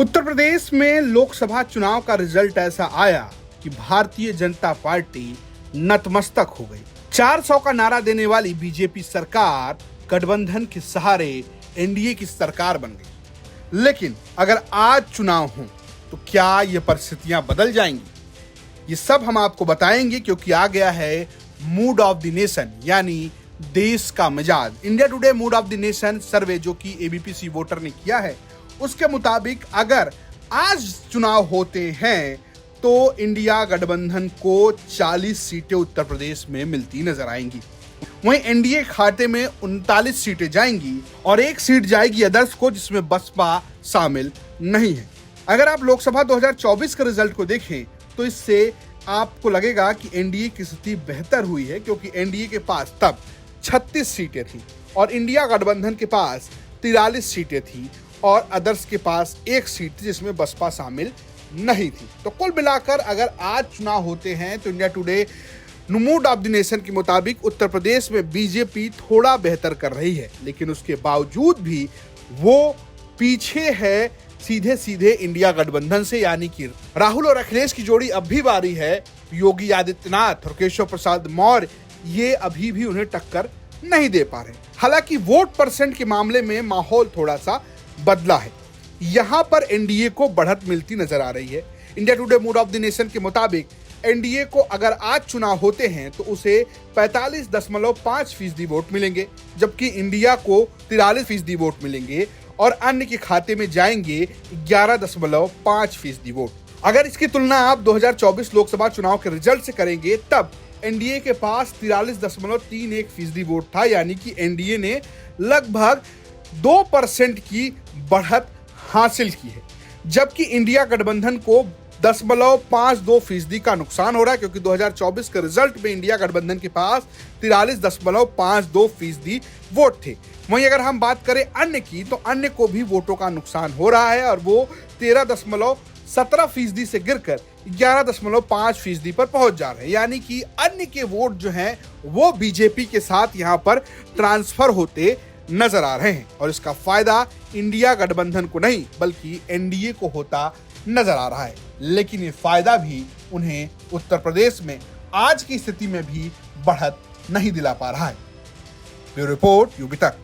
उत्तर प्रदेश में लोकसभा चुनाव का रिजल्ट ऐसा आया कि भारतीय जनता पार्टी नतमस्तक हो गई। 400 का नारा देने वाली बीजेपी सरकार गठबंधन के सहारे एनडीए की सरकार बन गई। लेकिन अगर आज चुनाव हो तो क्या ये परिस्थितियां बदल जाएंगी? ये सब हम आपको बताएंगे, क्योंकि आ गया है मूड ऑफ द नेशन, यानी देश का मिजाज। India today mood off the nation सर्वे जो कि एबीपी वोटर ने किया है, उसके मुताबिक अगर आज चुनाव होते हैं तो इंडिया गठबंधन को 40 सीटें उत्तर प्रदेश में मिलती नजर आएंगी। वहीं एनडीए खाते में 39 सीटें जाएंगी और एक सीट जाएगी अदर्स को, जिसमें बसपा शामिल नहीं है। अगर आप लोकसभा 2024 के रिजल्ट को देखें तो इससे आपको लगेगा कि एनडीए की स्थिति बेहतर हुई है, क्योंकि एनडीए के पास तब 36 सीटें थी और इंडिया गठबंधन के पास 43 सीटें थी और अदर्स के पास एक सीट थी जिसमें बसपा शामिल नहीं थी। तो कुल मिलाकर अगर आज चुनाव होते हैं तो India today mood off the nation के मुताबिक उत्तर प्रदेश में बीजेपी थोड़ा बेहतर कर रही है, लेकिन उसके बावजूद भी वो पीछे है सीधे सीधे इंडिया गठबंधन से, यानी कि राहुल और अखिलेश की जोड़ी अब भी बारी है। योगी आदित्यनाथ और केशव प्रसाद मौर्य ये अभी भी उन्हें टक्कर नहीं दे पा रहे। हालांकि वोट परसेंट के मामले में माहौल थोड़ा सा बदला है। यहां पर एनडीए को बढ़त मिलती नजर आ रही है। India today mood off the nation के मुताबिक एनडीए को अगर आज चुनाव होते हैं तो उसे 45.5% वोट मिलेंगे, जबकि इंडिया को 43% वोट मिलेंगे और अन्य के खाते में जाएंगे 11.5% वोट। अगर इसकी तुलना आप 2024 लोकसभा चुनाव के रिजल्ट से करेंगे तब एनडीए के पास 43.31% वोट था, यानी कि एनडीए ने लगभग 2% की बढ़त हासिल की है, जबकि इंडिया गठबंधन को 0.52% का नुकसान हो रहा है, क्योंकि 2024 के रिजल्ट में इंडिया गठबंधन के पास 43.52% वोट थे। वहीं अगर हम बात करें अन्य की, तो अन्य को भी वोटों का नुकसान हो रहा है और वो 13.17% से गिरकर 11.5% पर पहुंच जा रहे हैं, यानी कि अन्य के वोट जो हैं वो बीजेपी के साथ यहां पर ट्रांसफर होते नजर आ रहे हैं और इसका फायदा इंडिया गठबंधन को नहीं बल्कि एनडीए को होता नजर आ रहा है। लेकिन ये फायदा भी उन्हें उत्तर प्रदेश में आज की स्थिति में भी बढ़त नहीं दिला पा रहा है। ब्यूरो रिपोर्ट यूबी तक।